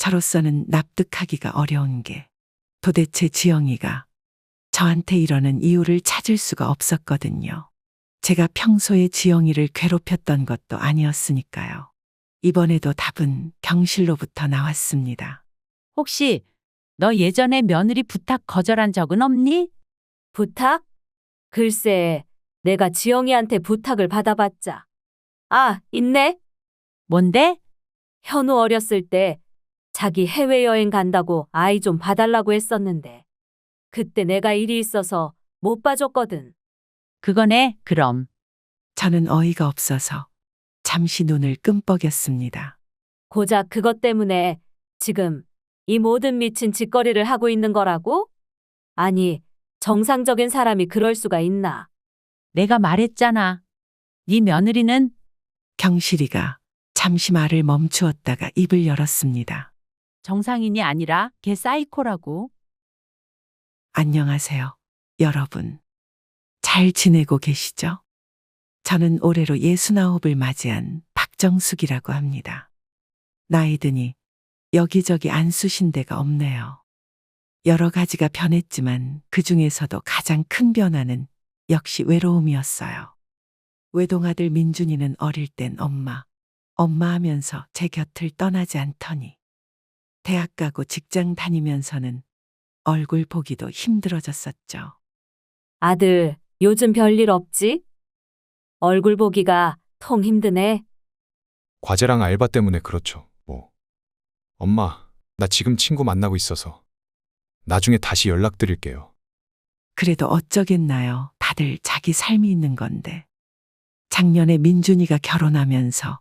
저로서는 납득하기가 어려운 게 도대체 지영이가 저한테 이러는 이유를 찾을 수가 없었거든요. 제가 평소에 지영이를 괴롭혔던 것도 아니었으니까요. 이번에도 답은 경실로부터 나왔습니다. 혹시 너 예전에 며느리 부탁 거절한 적은 없니? 부탁? 글쎄, 내가 지영이한테 부탁을 받아봤자. 아, 있네. 뭔데? 현우 어렸을 때 자기 해외여행 간다고 아이 좀 봐달라고 했었는데 그때 내가 일이 있어서 못 봐줬거든. 그거네, 그럼. 저는 어이가 없어서 잠시 눈을 끔뻑였습니다. 고작 그것 때문에 지금 이 모든 미친 짓거리를 하고 있는 거라고? 아니, 정상적인 사람이 그럴 수가 있나? 내가 말했잖아. 네 며느리는 경실이가 잠시 말을 멈추었다가 입을 열었습니다. 정상인이 아니라 걔 사이코라고. 안녕하세요, 여러분. 잘 지내고 계시죠? 저는 올해로 69을 맞이한 박정숙이라고 합니다. 나이 드니 여기저기 안 쑤신 데가 없네요. 여러 가지가 변했지만 그 중에서도 가장 큰 변화는 역시 외로움이었어요. 외동아들 민준이는 어릴 땐 엄마 하면서 제 곁을 떠나지 않더니 대학 가고 직장 다니면서는 얼굴 보기도 힘들어졌었죠. 아들, 요즘 별일 없지? 얼굴 보기가 통 힘드네. 과제랑 알바 때문에 그렇죠. 뭐. 엄마, 나 지금 친구 만나고 있어서 나중에 다시 연락드릴게요. 그래도 어쩌겠나요. 다들 자기 삶이 있는 건데. 작년에 민준이가 결혼하면서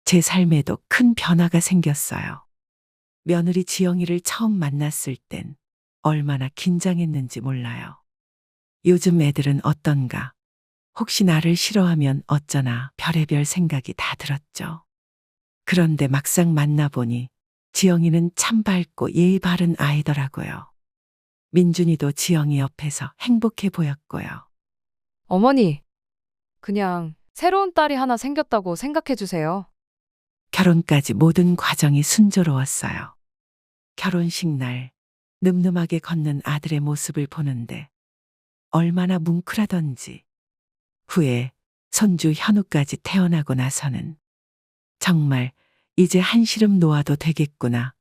제 삶에도 큰 변화가 생겼어요. 며느리 지영이를 처음 만났을 땐 얼마나 긴장했는지 몰라요. 요즘 애들은 어떤가? 혹시 나를 싫어하면 어쩌나 별의별 생각이 다 들었죠. 그런데 막상 만나보니 지영이는 참 밝고 예의 바른 아이더라고요. 민준이도 지영이 옆에서 행복해 보였고요. 어머니, 그냥 새로운 딸이 하나 생겼다고 생각해 주세요. 결혼까지 모든 과정이 순조로웠어요. 결혼식 날 늠름하게 걷는 아들의 모습을 보는데 얼마나 뭉클하던지, 후에 손주 현우까지 태어나고 나서는 정말 이제 한시름 놓아도 되겠구나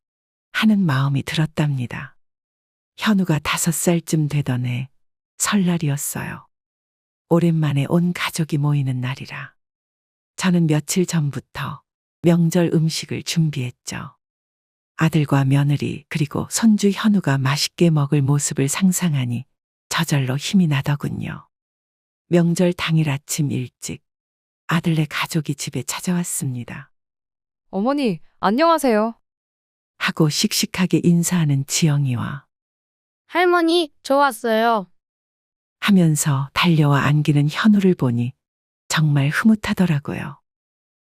하는 마음이 들었답니다. 현우가 5살쯤 되던 해 설날이었어요. 오랜만에 온 가족이 모이는 날이라 저는 며칠 전부터 명절 음식을 준비했죠. 아들과 며느리 그리고 손주 현우가 맛있게 먹을 모습을 상상하니 저절로 힘이 나더군요. 명절 당일 아침 일찍 아들네 가족이 집에 찾아왔습니다. 어머니, 안녕하세요. 하고 씩씩하게 인사하는 지영이와 할머니, 저 왔어요. 하면서 달려와 안기는 현우를 보니 정말 흐뭇하더라고요.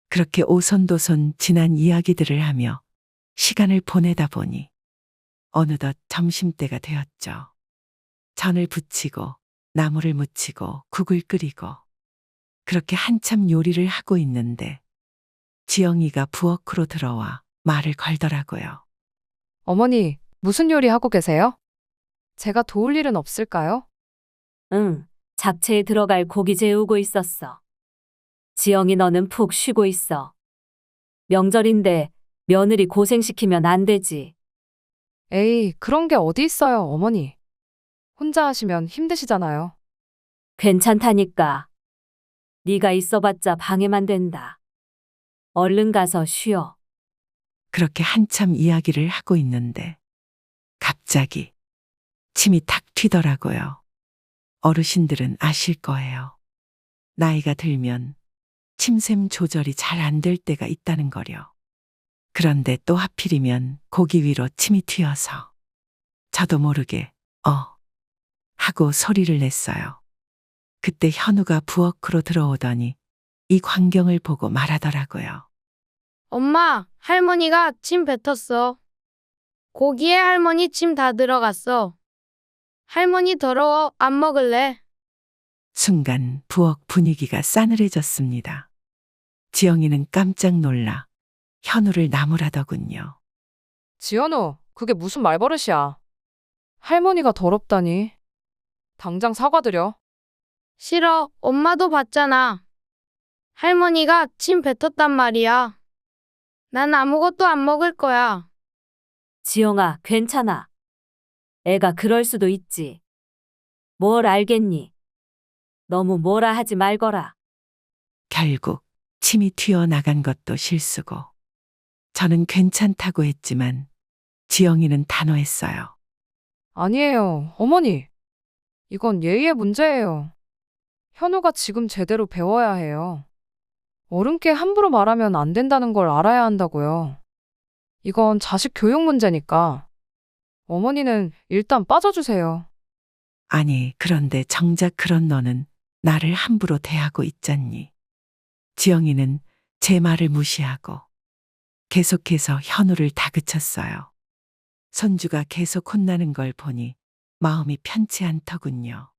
그렇게 오손도손 지난 이야기들을 하며 시간을 보내다 보니 어느덧 점심때가 되었죠. 전을 부치고 나물을 무치고 국을 끓이고 그렇게 한참 요리를 하고 있는데 지영이가 부엌으로 들어와 말을 걸더라고요. 어머니, 무슨 요리 하고 계세요? 제가 도울 일은 없을까요? 응, 잡채에 들어갈 고기 재우고 있었어. 지영이 너는 푹 쉬고 있어. 명절인데 며느리 고생시키면 안 되지. 에이, 그런 게 어디 있어요, 어머니. 혼자 하시면 힘드시잖아요. 괜찮다니까. 네가 있어봤자 방해만 된다. 얼른 가서 쉬어. 그렇게 한참 이야기를 하고 있는데 갑자기 침이 탁 튀더라고요. 어르신들은 아실 거예요. 나이가 들면 침샘 조절이 잘 안 될 때가 있다는 거려. 그런데 또 하필이면 고기 위로 침이 튀어서 저도 모르게 하고 소리를 냈어요. 그때 현우가 부엌으로 들어오더니 이 광경을 보고 말하더라고요. 엄마, 할머니가 침 뱉었어. 고기에 할머니 침 다 들어갔어. 할머니 더러워, 안 먹을래. 순간 부엌 분위기가 싸늘해졌습니다. 지영이는 깜짝 놀라 현우를 나무라더군요. 지연우, 그게 무슨 말버릇이야. 할머니가 더럽다니. 당장 사과드려. 싫어. 엄마도 봤잖아. 할머니가 침 뱉었단 말이야. 난 아무것도 안 먹을 거야. 지영아, 괜찮아. 애가 그럴 수도 있지. 뭘 알겠니? 너무 뭐라 하지 말거라. 결국 침이 튀어나간 것도 실수고 저는 괜찮다고 했지만 지영이는 단호했어요. 아니에요, 어머니. 이건 예의의 문제예요. 현우가 지금 제대로 배워야 해요. 어른께 함부로 말하면 안 된다는 걸 알아야 한다고요. 이건 자식 교육 문제니까. 어머니는 일단 빠져주세요. 아니, 그런데 정작 그런 너는 나를 함부로 대하고 있잖니. 지영이는 제 말을 무시하고 계속해서 현우를 다그쳤어요. 손주가 계속 혼나는 걸 보니 마음이 편치 않더군요.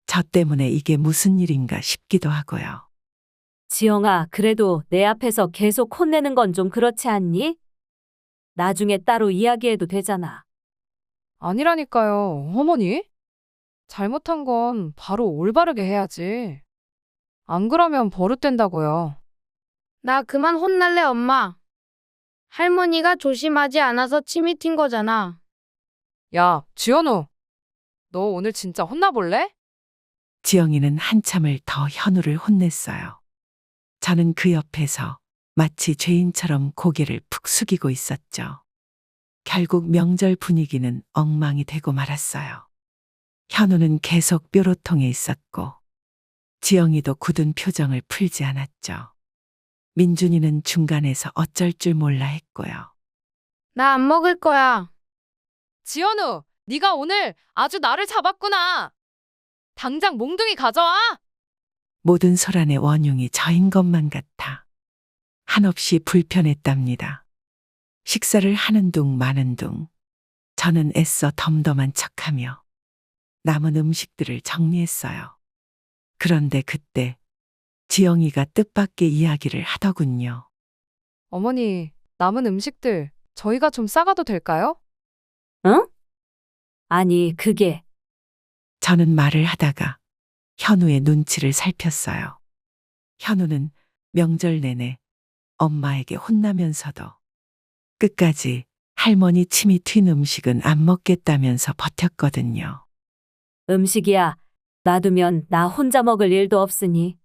저 때문에 이게 무슨 일인가 싶기도 하고요. 지영아, 그래도 내 앞에서 계속 혼내는 건 좀 그렇지 않니? 나중에 따로 이야기해도 되잖아. 아니라니까요, 어머니. 잘못한 건 바로 올바르게 해야지. 안 그러면 버릇된다고요. 나 그만 혼날래, 엄마. 할머니가 조심하지 않아서 침이 튄 거잖아. 야, 지연우. 너 오늘 진짜 혼나볼래? 지영이는 한참을 더 현우를 혼냈어요. 저는 그 옆에서 마치 죄인처럼 고개를 푹 숙이고 있었죠. 결국 명절 분위기는 엉망이 되고 말았어요. 현우는 계속 뾰로통해 있었고 지영이도 굳은 표정을 풀지 않았죠. 민준이는 중간에서 어쩔 줄 몰라 했고요. 나 안 먹을 거야. 지연우, 네가 오늘 아주 나를 잡았구나. 당장 몽둥이 가져와. 모든 소란의 원흉이 저인 것만 같아 한없이 불편했답니다. 식사를 하는 둥 마는 둥 저는 애써 덤덤한 척하며 남은 음식들을 정리했어요. 그런데 그때 지영이가 뜻밖의 이야기를 하더군요. 어머니, 남은 음식들 저희가 좀 싸가도 될까요? 응? 아니, 그게 저는 말을 하다가 현우의 눈치를 살폈어요. 현우는 명절 내내 엄마에게 혼나면서도 끝까지 할머니 침이 튄 음식은 안 먹겠다면서 버텼거든요. 음식이야. 놔두면 나 혼자 먹을 일도 없으니.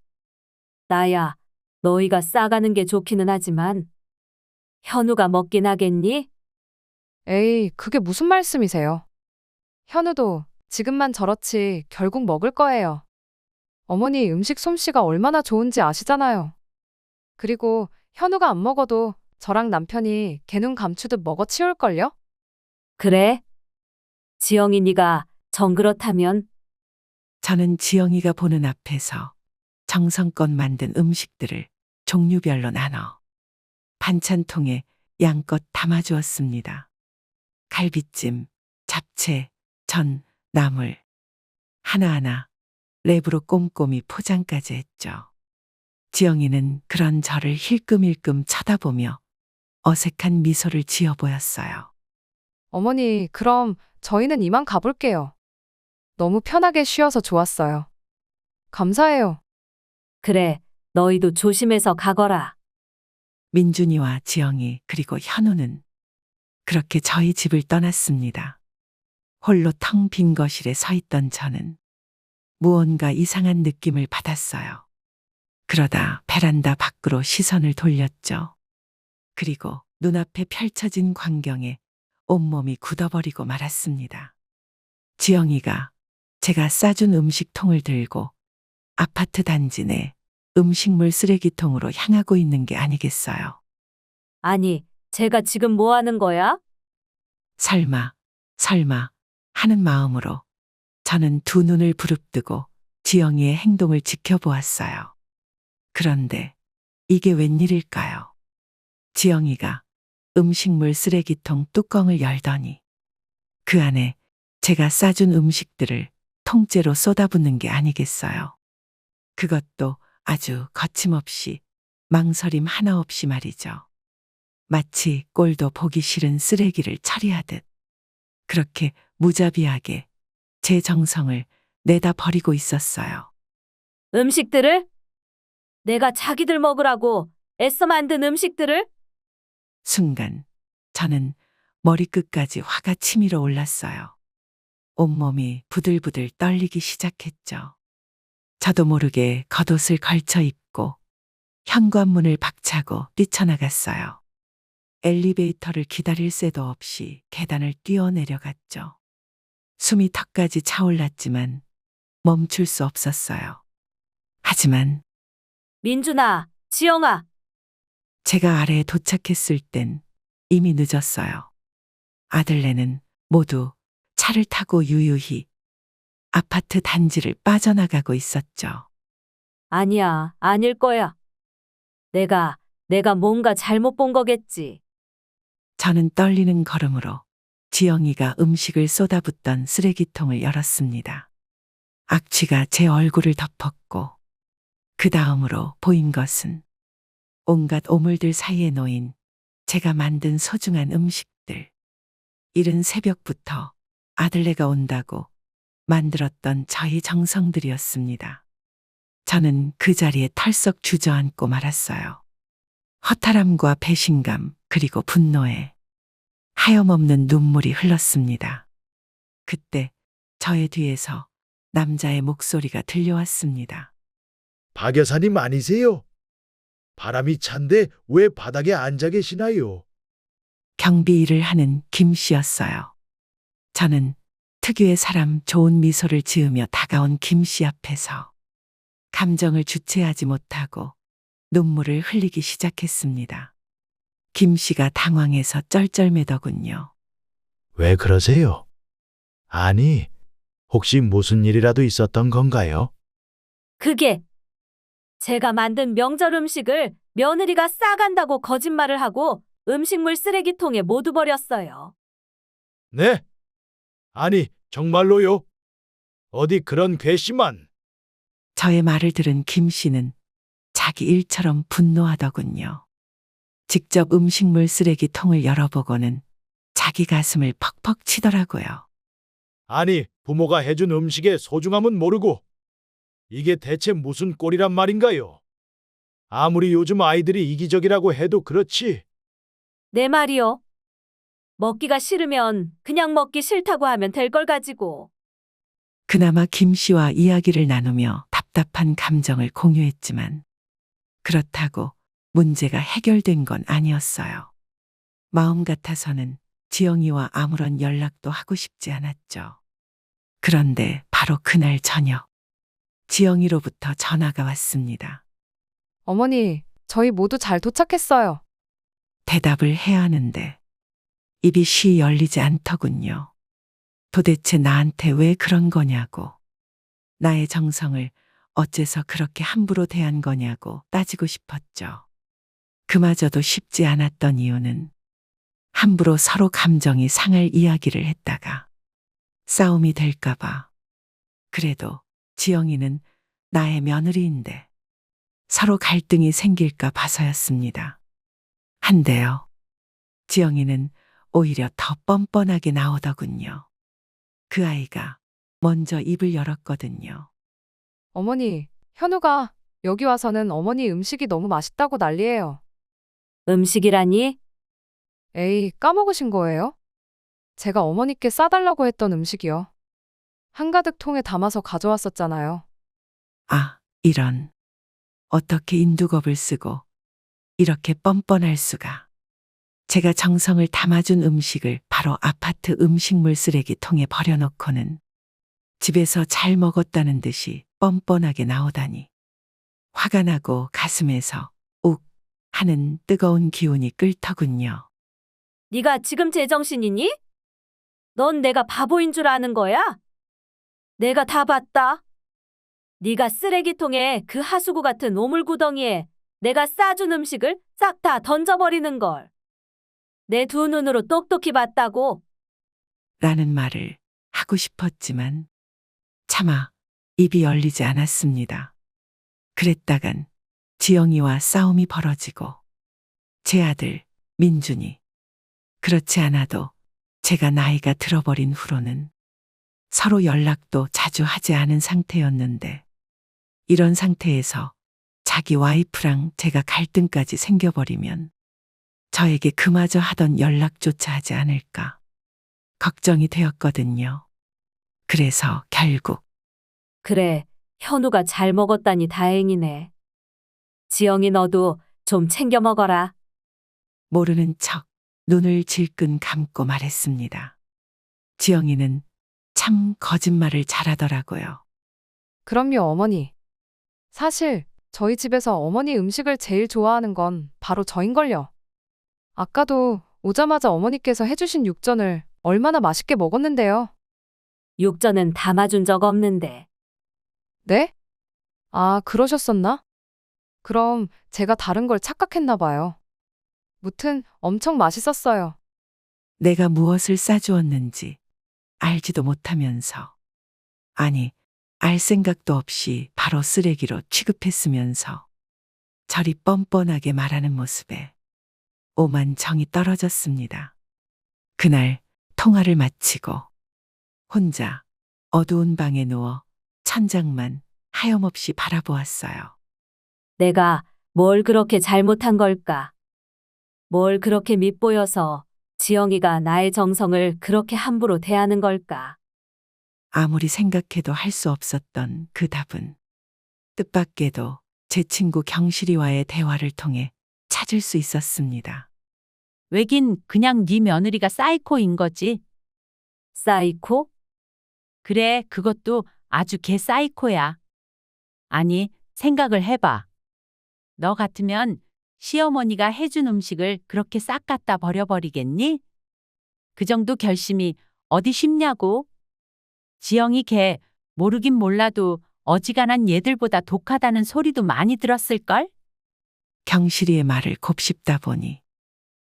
나야, 너희가 싸가는 게 좋기는 하지만 현우가 먹긴 하겠니? 에이, 그게 무슨 말씀이세요? 현우도 지금만 저렇지 결국 먹을 거예요. 어머니 음식 솜씨가 얼마나 좋은지 아시잖아요. 그리고 현우가 안 먹어도 저랑 남편이 개눈 감추듯 먹어 치울걸요? 그래? 지영이 네가 정 그렇다면 저는 지영이가 보는 앞에서 정성껏 만든 음식들을 종류별로 나눠 반찬통에 양껏 담아주었습니다. 갈비찜, 잡채, 전, 나물. 하나하나 랩으로 꼼꼼히 포장까지 했죠. 지영이는 그런 저를 힐끔힐끔 쳐다보며 어색한 미소를 지어 보였어요. 어머니, 그럼 저희는 이만 가볼게요. 너무 편하게 쉬어서 좋았어요. 감사해요. 그래, 너희도 조심해서 가거라. 민준이와 지영이 그리고 현우는 그렇게 저희 집을 떠났습니다. 홀로 텅 빈 거실에 서 있던 저는 무언가 이상한 느낌을 받았어요. 그러다 베란다 밖으로 시선을 돌렸죠. 그리고 눈앞에 펼쳐진 광경에 온몸이 굳어버리고 말았습니다. 지영이가 제가 싸준 음식통을 들고 아파트 단지 내 음식물 쓰레기통으로 향하고 있는 게 아니겠어요. 아니, 제가 지금 뭐 하는 거야? 설마 하는 마음으로 저는 두 눈을 부릅뜨고 지영이의 행동을 지켜보았어요. 그런데 이게 웬일일까요? 지영이가 음식물 쓰레기통 뚜껑을 열더니 그 안에 제가 싸준 음식들을 통째로 쏟아붓는 게 아니겠어요. 그것도 아주 거침없이 망설임 하나 없이 말이죠. 마치 꼴도 보기 싫은 쓰레기를 처리하듯 그렇게 무자비하게 제 정성을 내다 버리고 있었어요. 음식들을? 내가 자기들 먹으라고 애써 만든 음식들을? 순간 저는 머리끝까지 화가 치밀어 올랐어요. 온몸이 부들부들 떨리기 시작했죠. 저도 모르게 겉옷을 걸쳐 입고 현관문을 박차고 뛰쳐나갔어요. 엘리베이터를 기다릴 새도 없이 계단을 뛰어내려갔죠. 숨이 턱까지 차올랐지만 멈출 수 없었어요. 하지만 민준아, 지영아, 제가 아래에 도착했을 땐 이미 늦었어요. 아들네는 모두 차를 타고 유유히 아파트 단지를 빠져나가고 있었죠. 아니야, 아닐 거야. 내가 뭔가 잘못 본 거겠지. 저는 떨리는 걸음으로 지영이가 음식을 쏟아붓던 쓰레기통을 열었습니다. 악취가 제 얼굴을 덮었고 그 다음으로 보인 것은 온갖 오물들 사이에 놓인 제가 만든 소중한 음식들. 이른 새벽부터 아들네가 온다고 만들었던 저희 정성들이었습니다. 저는 그 자리에 털썩 주저앉고 말았어요. 허탈함과 배신감 그리고 분노에 하염없는 눈물이 흘렀습니다. 그때 저의 뒤에서 남자의 목소리가 들려왔습니다. 박 여사님 아니세요? 바람이 찬데 왜 바닥에 앉아 계시나요? 경비 일을 하는 김 씨였어요. 저는 특유의 사람 좋은 미소를 지으며 다가온 김 씨 앞에서 감정을 주체하지 못하고 눈물을 흘리기 시작했습니다. 김 씨가 당황해서 쩔쩔매더군요. 왜 그러세요? 아니, 혹시 무슨 일이라도 있었던 건가요? 그게 제가 만든 명절 음식을 며느리가 싸간다고 거짓말을 하고 음식물 쓰레기통에 모두 버렸어요. 네? 아니, 정말로요? 어디 그런 괘씸한... 저의 말을 들은 김 씨는 자기 일처럼 분노하더군요. 직접 음식물 쓰레기통을 열어보고는 자기 가슴을 퍽퍽 치더라고요. 아니, 부모가 해준 음식의 소중함은 모르고 이게 대체 무슨 꼴이란 말인가요? 아무리 요즘 아이들이 이기적이라고 해도 그렇지. 내 말이요. 먹기가 싫으면 그냥 먹기 싫다고 하면 될 걸 가지고. 그나마 김 씨와 이야기를 나누며 답답한 감정을 공유했지만 그렇다고 문제가 해결된 건 아니었어요. 마음 같아서는 지영이와 아무런 연락도 하고 싶지 않았죠. 그런데 바로 그날 저녁 지영이로부터 전화가 왔습니다. 어머니, 저희 모두 잘 도착했어요. 대답을 해야 하는데 입이 쉬 열리지 않더군요. 도대체 나한테 왜 그런 거냐고, 나의 정성을 어째서 그렇게 함부로 대한 거냐고 따지고 싶었죠. 그마저도 쉽지 않았던 이유는 함부로 서로 감정이 상할 이야기를 했다가 싸움이 될까봐. 그래도 지영이는 나의 며느리인데 서로 갈등이 생길까 봐서였습니다. 한데요. 지영이는 오히려 더 뻔뻔하게 나오더군요. 그 아이가 먼저 입을 열었거든요. 어머니, 현우가 여기 와서는 어머니 음식이 너무 맛있다고 난리예요. 음식이라니? 에이, 까먹으신 거예요? 제가 어머니께 싸달라고 했던 음식이요. 한가득 통에 담아서 가져왔었잖아요. 아, 이런. 어떻게 인두겁을 쓰고 이렇게 뻔뻔할 수가. 제가 정성을 담아준 음식을 바로 아파트 음식물 쓰레기통에 버려놓고는 집에서 잘 먹었다는 듯이 뻔뻔하게 나오다니. 화가 나고 가슴에서 욱 하는 뜨거운 기운이 끓더군요. 네가 지금 제정신이니? 넌 내가 바보인 줄 아는 거야? 내가 다 봤다. 네가 쓰레기통에 그 하수구 같은 오물구덩이에 내가 싸준 음식을 싹 다 던져버리는 걸. 내 두 눈으로 똑똑히 봤다고. 라는 말을 하고 싶었지만 차마 입이 열리지 않았습니다. 그랬다간 지영이와 싸움이 벌어지고 제 아들 민준이. 그렇지 않아도 제가 나이가 들어버린 후로는 서로 연락도 자주 하지 않은 상태였는데 이런 상태에서 자기 와이프랑 제가 갈등까지 생겨버리면 저에게 그마저 하던 연락조차 하지 않을까 걱정이 되었거든요. 그래서 결국 그래, 현우가 잘 먹었다니 다행이네. 지영이 너도 좀 챙겨 먹어라. 모르는 척 눈을 질끈 감고 말했습니다. 지영이는 참 거짓말을 잘하더라고요. 그럼요, 어머니. 사실 저희 집에서 어머니 음식을 제일 좋아하는 건 바로 저인걸요. 아까도 오자마자 어머니께서 해주신 육전을 얼마나 맛있게 먹었는데요. 육전은 담아준 적 없는데. 네? 아, 그러셨었나? 그럼 제가 다른 걸 착각했나 봐요. 무튼 엄청 맛있었어요. 내가 무엇을 싸주었는지 알지도 못하면서, 아니, 알 생각도 없이 바로 쓰레기로 취급했으면서 저리 뻔뻔하게 말하는 모습에 오만 정이 떨어졌습니다. 그날 통화를 마치고 혼자 어두운 방에 누워 천장만 하염없이 바라보았어요. 내가 뭘 그렇게 잘못한 걸까? 뭘 그렇게 밉보여서 지영이가 나의 정성을 그렇게 함부로 대하는 걸까? 아무리 생각해도 할 수 없었던 그 답은 뜻밖에도 제 친구 경실이와의 대화를 통해 찾을 수 있었습니다. 왜긴 그냥 네 며느리가 사이코인 거지. 사이코? 그래, 그것도 아주 개 사이코야. 아니, 생각을 해봐. 너 같으면 시어머니가 해준 음식을 그렇게 싹 갖다 버려버리겠니? 그 정도 결심이 어디 쉽냐고? 지영이 걔 모르긴 몰라도 어지간한 얘들보다 독하다는 소리도 많이 들었을걸? 경실이의 말을 곱씹다 보니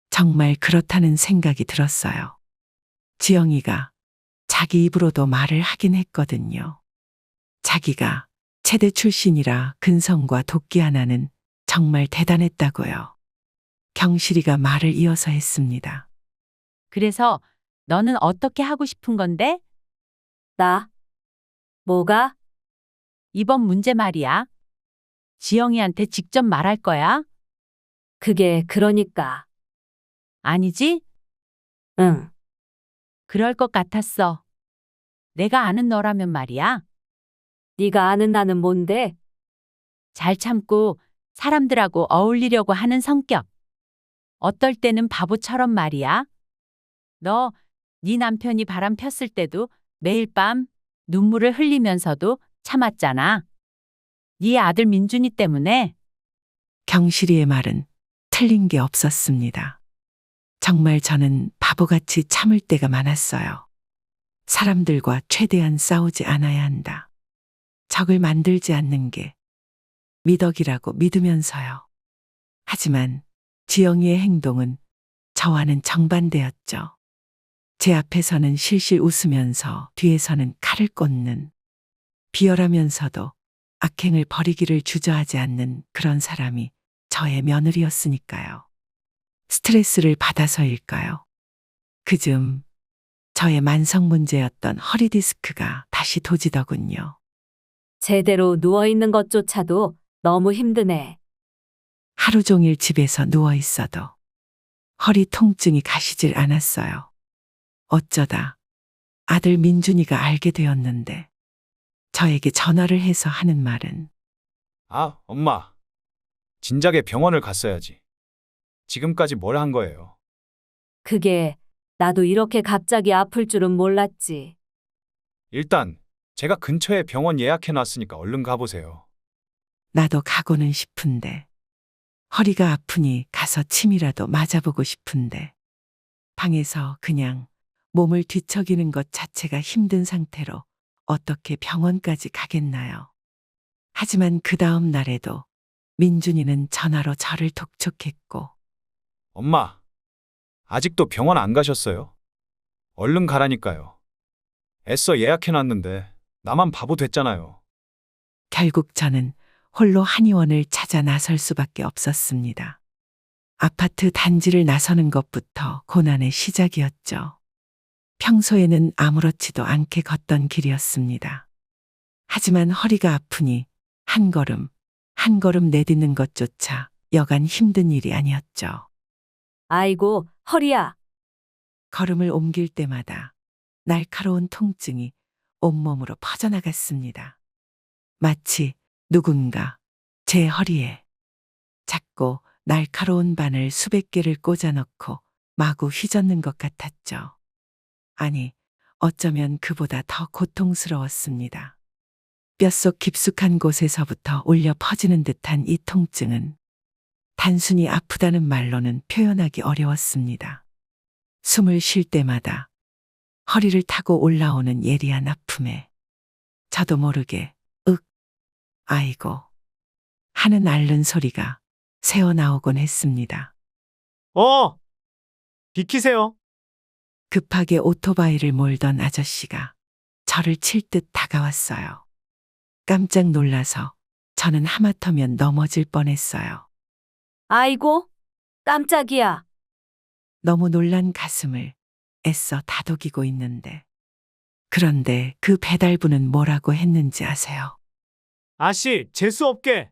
정말 그렇다는 생각이 들었어요. 지영이가 자기 입으로도 말을 하긴 했거든요. 자기가 체대 출신이라 근성과 도끼 하나는 정말 대단했다고요. 경실이가 말을 이어서 했습니다. 그래서 너는 어떻게 하고 싶은 건데? 나? 뭐가? 이번 문제 말이야. 지영이한테 직접 말할 거야? 그게 그러니까. 아니지? 응. 그럴 것 같았어. 내가 아는 너라면 말이야. 네가 아는 나는 뭔데? 잘 참고 사람들하고 어울리려고 하는 성격. 어떨 때는 바보처럼 말이야. 너, 네 남편이 바람 폈을 때도 매일 밤 눈물을 흘리면서도 참았잖아. 네 아들 민준이 때문에. 경실이의 말은 틀린 게 없었습니다. 정말 저는 바보같이 참을 때가 많았어요. 사람들과 최대한 싸우지 않아야 한다. 적을 만들지 않는 게 미덕이라고 믿으면서요. 하지만 지영이의 행동은 저와는 정반대였죠. 제 앞에서는 실실 웃으면서 뒤에서는 칼을 꽂는, 비열하면서도 악행을 벌이기를 주저하지 않는 그런 사람이 저의 며느리였으니까요. 스트레스를 받아서일까요? 그즘 저의 만성 문제였던 허리 디스크가 다시 도지더군요. 제대로 누워있는 것조차도 너무 힘드네. 하루 종일 집에서 누워 있어도 허리 통증이 가시질 않았어요. 어쩌다 아들 민준이가 알게 되었는데 저에게 전화를 해서 하는 말은 아, 엄마. 진작에 병원을 갔어야지. 지금까지 뭘 한 거예요? 그게 나도 이렇게 갑자기 아플 줄은 몰랐지. 일단 제가 근처에 병원 예약해 놨으니까 얼른 가보세요. 나도 가고는 싶은데 허리가 아프니 가서 침이라도 맞아보고 싶은데 방에서 그냥 몸을 뒤척이는 것 자체가 힘든 상태로 어떻게 병원까지 가겠나요? 하지만 그 다음 날에도 민준이는 전화로 저를 독촉했고 엄마, 아직도 병원 안 가셨어요? 얼른 가라니까요. 애써 예약해 놨는데 나만 바보 됐잖아요. 결국 저는 홀로 한의원을 찾아 나설 수밖에 없었습니다. 아파트 단지를 나서는 것부터 고난의 시작이었죠. 평소에는 아무렇지도 않게 걷던 길이었습니다. 하지만 허리가 아프니 한 걸음, 한 걸음 내딛는 것조차 여간 힘든 일이 아니었죠. 아이고, 허리야. 걸음을 옮길 때마다 날카로운 통증이 온몸으로 퍼져나갔습니다. 마치 누군가 제 허리에 작고 날카로운 바늘 수백 개를 꽂아넣고 마구 휘젓는 것 같았죠. 아니, 어쩌면 그보다 더 고통스러웠습니다. 뼛속 깊숙한 곳에서부터 울려 퍼지는 듯한 이 통증은 단순히 아프다는 말로는 표현하기 어려웠습니다. 숨을 쉴 때마다 허리를 타고 올라오는 예리한 아픔에 저도 모르게 아이고 하는 앓는 소리가 새어나오곤 했습니다. 비키세요. 급하게 오토바이를 몰던 아저씨가 저를 칠 듯 다가왔어요. 깜짝 놀라서 저는 하마터면 넘어질 뻔했어요. 아이고, 깜짝이야. 너무 놀란 가슴을 애써 다독이고 있는데. 그런데 그 배달부는 뭐라고 했는지 아세요? 아씨, 재수 없게.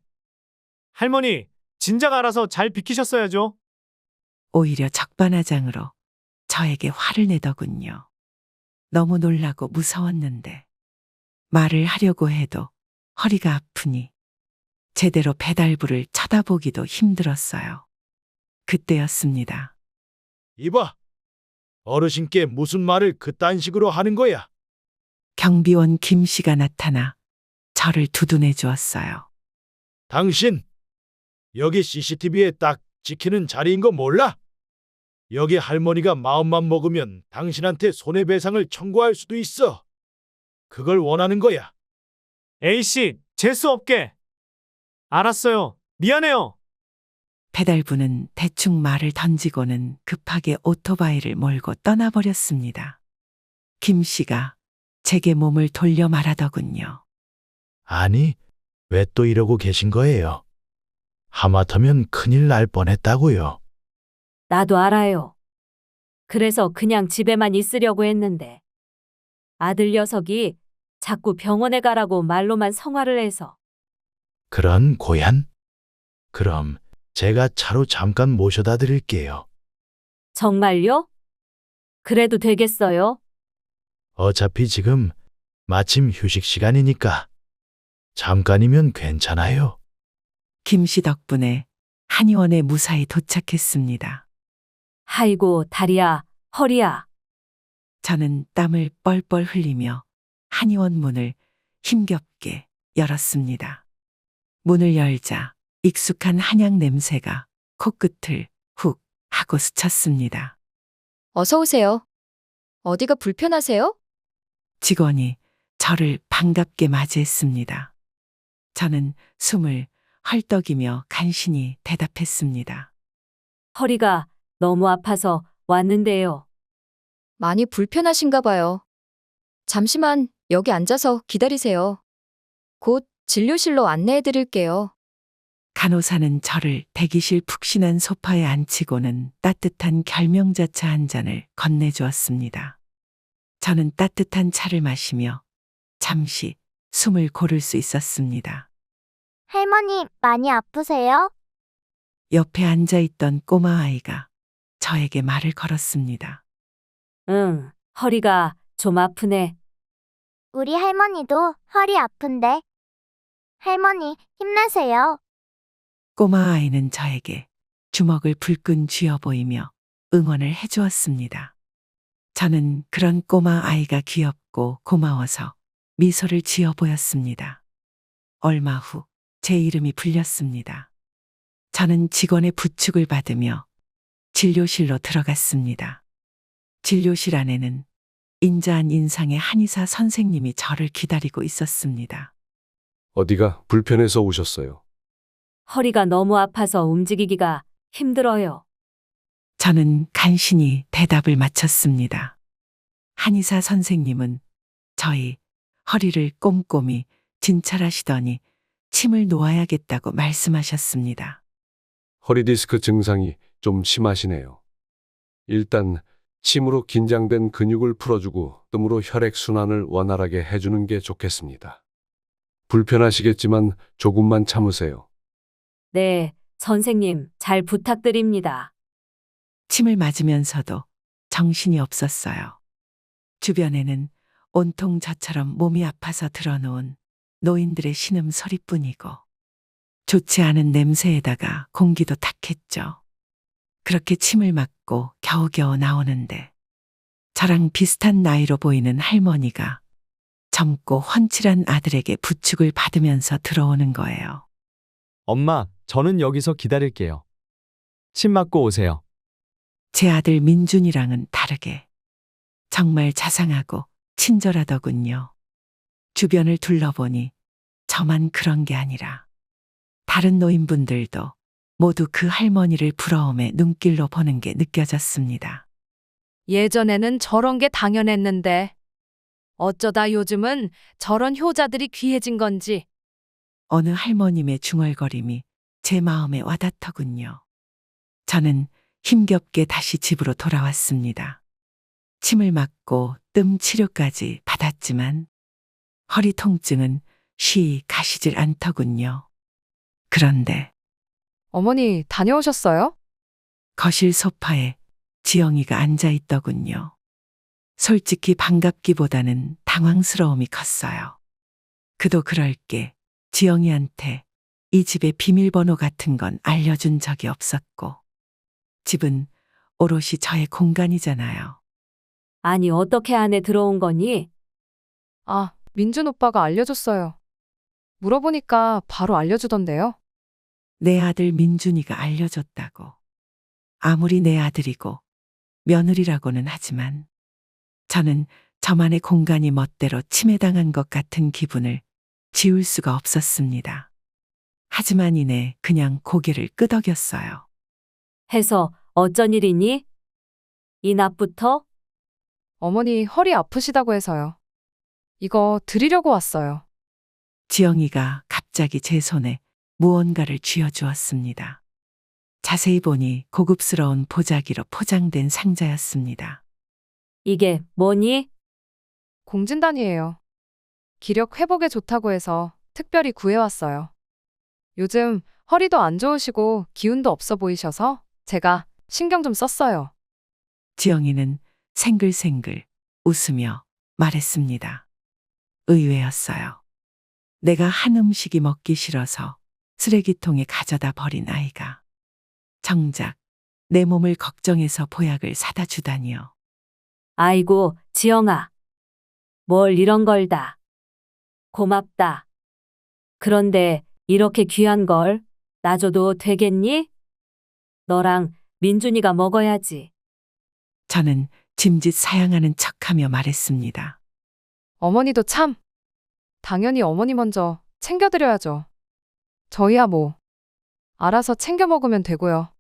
할머니, 진작 알아서 잘 비키셨어야죠. 오히려 적반하장으로 저에게 화를 내더군요. 너무 놀라고 무서웠는데 말을 하려고 해도 허리가 아프니 제대로 배달부를 쳐다보기도 힘들었어요. 그때였습니다. 이봐. 어르신께 무슨 말을 그딴 식으로 하는 거야? 경비원 김 씨가 나타나 저를 두둔해 주었어요. 당신, 여기 CCTV에 딱 찍히는 자리인 거 몰라? 여기 할머니가 마음만 먹으면 당신한테 손해배상을 청구할 수도 있어. 그걸 원하는 거야. A씨, 재수 없게. 알았어요. 미안해요. 배달부는 대충 말을 던지고는 급하게 오토바이를 몰고 떠나버렸습니다. 김 씨가 제게 몸을 돌려 말하더군요. 아니, 왜 또 이러고 계신 거예요? 하마터면 큰일 날 뻔했다고요. 나도 알아요. 그래서 그냥 집에만 있으려고 했는데 아들 녀석이 자꾸 병원에 가라고 말로만 성화를 해서. 그런 고얀? 그럼 제가 차로 잠깐 모셔다 드릴게요. 정말요? 그래도 되겠어요? 어차피 지금 마침 휴식 시간이니까 잠깐이면 괜찮아요. 김 씨 덕분에 한의원에 무사히 도착했습니다. 아이고, 다리야, 허리야. 저는 땀을 뻘뻘 흘리며 한의원 문을 힘겹게 열었습니다. 문을 열자 익숙한 한약 냄새가 코끝을 훅 하고 스쳤습니다. 어서 오세요. 어디가 불편하세요? 직원이 저를 반갑게 맞이했습니다. 저는 숨을 헐떡이며 간신히 대답했습니다. 허리가 너무 아파서 왔는데요. 많이 불편하신가 봐요. 잠시만 여기 앉아서 기다리세요. 곧 진료실로 안내해 드릴게요. 간호사는 저를 대기실 푹신한 소파에 앉히고는 따뜻한 결명자차 한 잔을 건네주었습니다. 저는 따뜻한 차를 마시며 잠시 숨을 고를 수 있었습니다. 할머니, 많이 아프세요? 옆에 앉아있던 꼬마 아이가 저에게 말을 걸었습니다. 응, 허리가 좀 아프네. 우리 할머니도 허리 아픈데. 할머니, 힘내세요. 꼬마 아이는 저에게 주먹을 불끈 쥐어 보이며 응원을 해주었습니다. 저는 그런 꼬마 아이가 귀엽고 고마워서 미소를 지어 보였습니다. 얼마 후 제 이름이 불렸습니다. 저는 직원의 부축을 받으며 진료실로 들어갔습니다. 진료실 안에는 인자한 인상의 한의사 선생님이 저를 기다리고 있었습니다. 어디가 불편해서 오셨어요? 허리가 너무 아파서 움직이기가 힘들어요. 저는 간신히 대답을 마쳤습니다. 한의사 선생님은 저희 허리를 꼼꼼히 진찰하시더니 침을 놓아야겠다고 말씀하셨습니다. 허리 디스크 증상이 좀 심하시네요. 일단 침으로 긴장된 근육을 풀어주고 뜸으로 혈액순환을 원활하게 해주는 게 좋겠습니다. 불편하시겠지만 조금만 참으세요. 네, 선생님, 잘 부탁드립니다. 침을 맞으면서도 정신이 없었어요. 주변에는 온통 저처럼 몸이 아파서 들어놓은 노인들의 신음 소리뿐이고 좋지 않은 냄새에다가 공기도 탁했죠. 그렇게 침을 맞고 겨우겨우 나오는데 저랑 비슷한 나이로 보이는 할머니가 젊고 훤칠한 아들에게 부축을 받으면서 들어오는 거예요. 엄마, 저는 여기서 기다릴게요. 침 맞고 오세요. 제 아들 민준이랑은 다르게 정말 자상하고 친절하더군요. 주변을 둘러보니 저만 그런 게 아니라 다른 노인분들도 모두 그 할머니를 부러움의 눈길로 보는 게 느껴졌습니다. 예전에는 저런 게 당연했는데 어쩌다 요즘은 저런 효자들이 귀해진 건지. 어느 할머님의 중얼거림이 제 마음에 와닿더군요. 저는 힘겹게 다시 집으로 돌아왔습니다. 침을 맞고 뜸 치료까지 받았지만 허리 통증은 쉬이 가시질 않더군요. 그런데 어머니 다녀오셨어요? 거실 소파에 지영이가 앉아 있더군요. 솔직히 반갑기보다는 당황스러움이 컸어요. 그도 그럴 게 지영이한테 이 집의 비밀번호 같은 건 알려준 적이 없었고 집은 오롯이 저의 공간이잖아요. 아니, 어떻게 안에 들어온 거니? 아, 민준 오빠가 알려줬어요. 물어보니까 바로 알려주던데요. 내 아들 민준이가 알려줬다고. 아무리 내 아들이고 며느리라고는 하지만 저는 저만의 공간이 멋대로 침해당한 것 같은 기분을 지울 수가 없었습니다. 하지만 이내 그냥 고개를 끄덕였어요. 해서 어쩐 일이니? 이 낮부터? 어머니 허리 아프시다고 해서요. 이거 드리려고 왔어요. 지영이가 갑자기 제 손에 무언가를 쥐어주었습니다. 자세히 보니 고급스러운 보자기로 포장된 상자였습니다. 이게 뭐니? 공진단이에요. 기력 회복에 좋다고 해서 특별히 구해왔어요. 요즘 허리도 안 좋으시고 기운도 없어 보이셔서 제가 신경 좀 썼어요. 지영이는 생글생글 웃으며 말했습니다. 의외였어요. 내가 한 음식이 먹기 싫어서 쓰레기통에 가져다 버린 아이가 정작 내 몸을 걱정해서 보약을 사다 주다니요. 아이고, 지영아. 뭘 이런 걸 다. 고맙다. 그런데 이렇게 귀한 걸 놔줘도 되겠니? 너랑 민준이가 먹어야지. 저는 짐짓 사양하는 척하며 말했습니다. 어머니도 참. 당연히 어머니 먼저 챙겨드려야죠. 저희야 뭐. 알아서 챙겨 먹으면 되고요.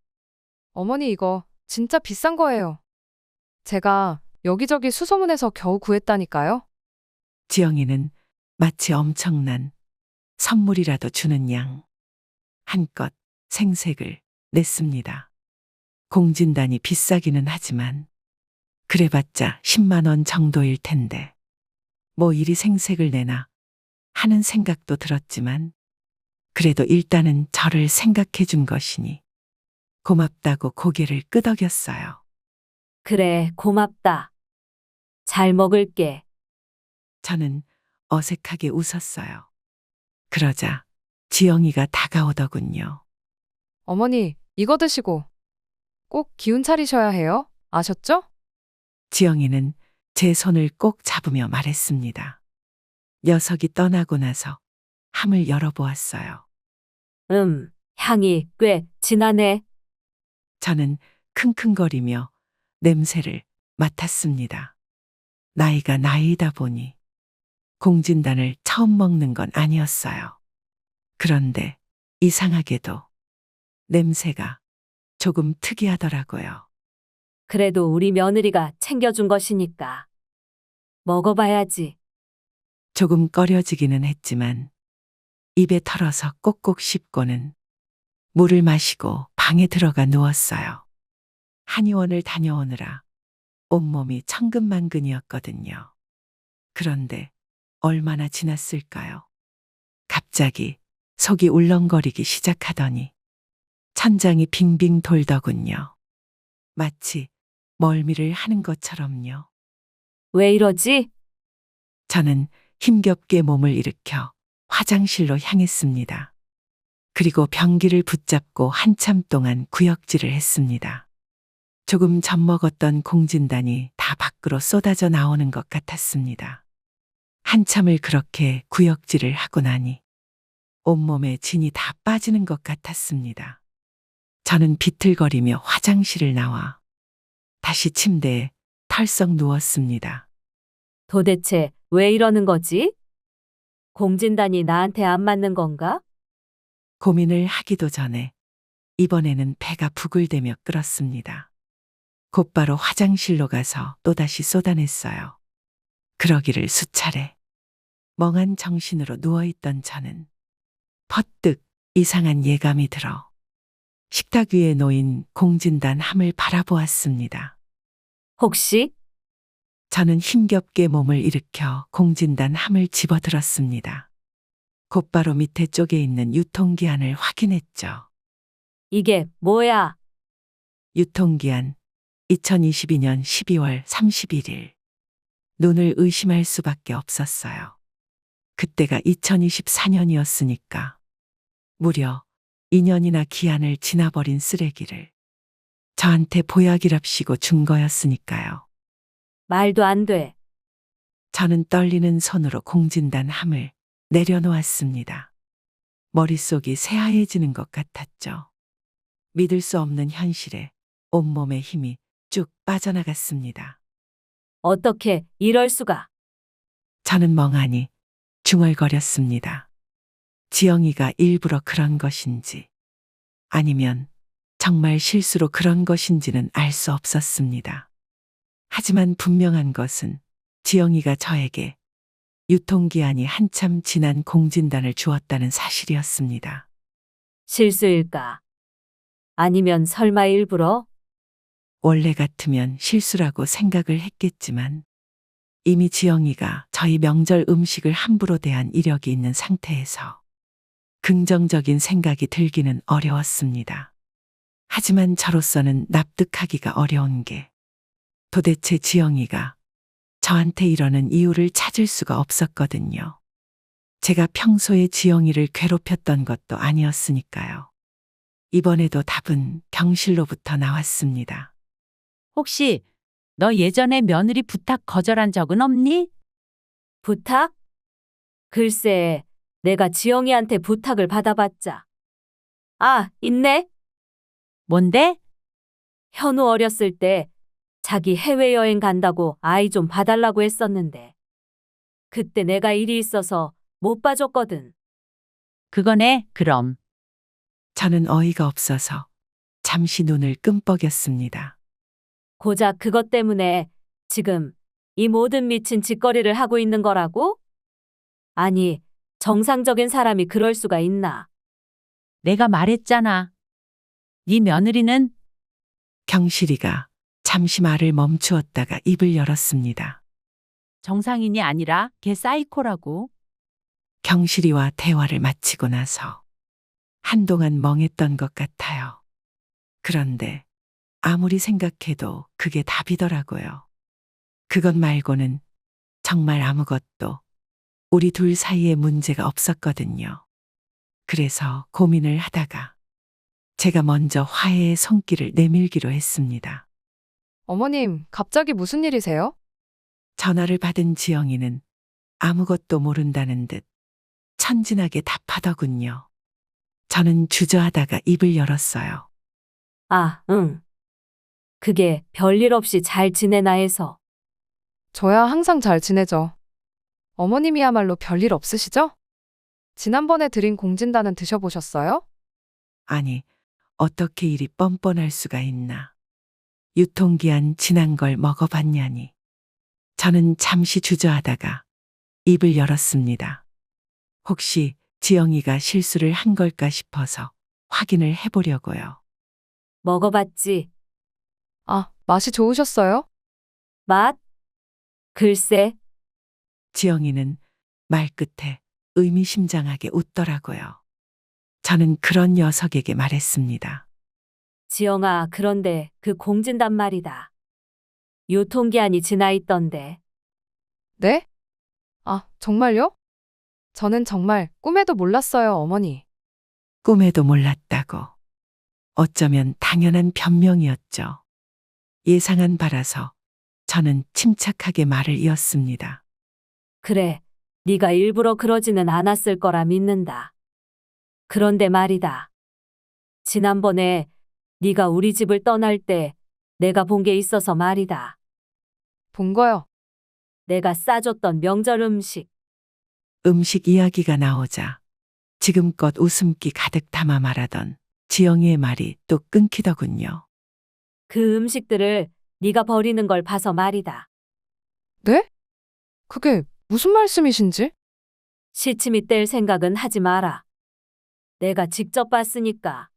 어머니 이거 진짜 비싼 거예요. 제가 여기저기 수소문해서 겨우 구했다니까요. 지영이는 마치 엄청난 선물이라도 주는 양 한껏 생색을 냈습니다. 공진단이 비싸기는 하지만 그래봤자 10만 원 정도일 텐데 뭐 이리 생색을 내나 하는 생각도 들었지만 그래도 일단은 저를 생각해 준 것이니 고맙다고 고개를 끄덕였어요. 그래, 고맙다. 잘 먹을게. 저는 어색하게 웃었어요. 그러자 지영이가 다가오더군요. 어머니 이거 드시고 꼭 기운 차리셔야 해요. 아셨죠? 지영이는 제 손을 꼭 잡으며 말했습니다. 녀석이 떠나고 나서 함을 열어보았어요. 향이 꽤 진하네. 저는 킁킁거리며 냄새를 맡았습니다. 나이가 나이다 보니 공진단을 처음 먹는 건 아니었어요. 그런데 이상하게도 냄새가 조금 특이하더라고요. 그래도 우리 며느리가 챙겨준 것이니까. 먹어봐야지. 조금 꺼려지기는 했지만 입에 털어서 꼭꼭 씹고는 물을 마시고 방에 들어가 누웠어요. 한의원을 다녀오느라 온몸이 천근만근이었거든요. 그런데 얼마나 지났을까요? 갑자기 속이 울렁거리기 시작하더니 천장이 빙빙 돌더군요. 마치 멀미를 하는 것처럼요. 왜 이러지? 저는 힘겹게 몸을 일으켜 화장실로 향했습니다. 그리고 변기를 붙잡고 한참 동안 구역질을 했습니다. 조금 젖먹었던 공진단이 다 밖으로 쏟아져 나오는 것 같았습니다. 한참을 그렇게 구역질을 하고 나니 온몸에 진이 다 빠지는 것 같았습니다. 저는 비틀거리며 화장실을 나와 다시 침대에 털썩 누웠습니다. 도대체 왜 이러는 거지? 공진단이 나한테 안 맞는 건가? 고민을 하기도 전에 이번에는 배가 부글대며 끓었습니다. 곧바로 화장실로 가서 또다시 쏟아냈어요. 그러기를 수차례. 멍한 정신으로 누워있던 저는 퍼뜩 이상한 예감이 들어 식탁 위에 놓인 공진단 함을 바라보았습니다. 혹시? 저는 힘겹게 몸을 일으켜 공진단 함을 집어들었습니다. 곧바로 밑에 쪽에 있는 유통기한을 확인했죠. 이게 뭐야? 유통기한 2022년 12월 31일. 눈을 의심할 수밖에 없었어요. 그때가 2024년이었으니까. 무려 2년이나 기한을 지나버린 쓰레기를 저한테 보약이랍시고 준 거였으니까요. 말도 안 돼. 저는 떨리는 손으로 공진단 함을 내려놓았습니다. 머릿속이 새하얘지는 것 같았죠. 믿을 수 없는 현실에 온몸의 힘이 쭉 빠져나갔습니다. 어떻게 이럴 수가? 저는 멍하니 중얼거렸습니다. 지영이가 일부러 그런 것인지 아니면 정말 실수로 그런 것인지는 알 수 없었습니다. 하지만 분명한 것은 지영이가 저에게 유통기한이 한참 지난 공진단을 주었다는 사실이었습니다. 실수일까? 아니면 설마 일부러? 원래 같으면 실수라고 생각을 했겠지만 이미 지영이가 저희 명절 음식을 함부로 대한 이력이 있는 상태에서 긍정적인 생각이 들기는 어려웠습니다. 하지만 저로서는 납득하기가 어려운 게 도대체 지영이가 저한테 이러는 이유를 찾을 수가 없었거든요. 제가 평소에 지영이를 괴롭혔던 것도 아니었으니까요. 이번에도 답은 경실로부터 나왔습니다. 혹시 너 예전에 며느리 부탁 거절한 적은 없니? 부탁? 글쎄, 내가 지영이한테 부탁을 받아봤자. 아, 있네. 뭔데? 현우 어렸을 때 자기 해외여행 간다고 아이 좀 봐달라고 했었는데 그때 내가 일이 있어서 못 봐줬거든. 그거네, 그럼. 저는 어이가 없어서 잠시 눈을 끔뻑였습니다. 고작 그것 때문에 지금 이 모든 미친 짓거리를 하고 있는 거라고? 아니, 정상적인 사람이 그럴 수가 있나? 내가 말했잖아. 네 며느리는 경실이가 잠시 말을 멈추었다가 입을 열었습니다. 정상인이 아니라 걔 사이코라고. 경실이와 대화를 마치고 나서 한동안 멍했던 것 같아요. 그런데 아무리 생각해도 그게 답이더라고요. 그것 말고는 정말 아무것도 우리 둘 사이에 문제가 없었거든요. 그래서 고민을 하다가 제가 먼저 화해의 손길을 내밀기로 했습니다. 어머님, 갑자기 무슨 일이세요? 전화를 받은 지영이는 아무것도 모른다는 듯 천진하게 답하더군요. 저는 주저하다가 입을 열었어요. 아, 응. 그게 별일 없이 잘 지내나 해서. 저야 항상 잘 지내죠. 어머님이야말로 별일 없으시죠? 지난번에 드린 공진단은 드셔보셨어요? 아니, 어떻게 이리 뻔뻔할 수가 있나. 유통기한 지난 걸 먹어봤냐니. 저는 잠시 주저하다가 입을 열었습니다. 혹시 지영이가 실수를 한 걸까 싶어서 확인을 해보려고요. 먹어봤지. 아, 맛이 좋으셨어요? 맛? 글쎄, 지영이는 말끝에 의미심장하게 웃더라고요. 저는 그런 녀석에게 말했습니다. 지영아, 그런데 그 공진단 말이다. 유통기한이 지나 있던데. 네? 아, 정말요? 저는 정말 꿈에도 몰랐어요, 어머니. 꿈에도 몰랐다고. 어쩌면 당연한 변명이었죠. 예상한 바라서 저는 침착하게 말을 이었습니다. 그래, 네가 일부러 그러지는 않았을 거라 믿는다. 그런데 말이다. 지난번에 네가 우리 집을 떠날 때 내가 본 게 있어서 말이다. 본 거요. 내가 싸줬던 명절 음식. 음식 이야기가 나오자 지금껏 웃음기 가득 담아 말하던 지영이의 말이 또 끊기더군요. 그 음식들을 네가 버리는 걸 봐서 말이다. 네? 그게 무슨 말씀이신지? 시치미 뗄 생각은 하지 마라. 내가 직접 봤으니까.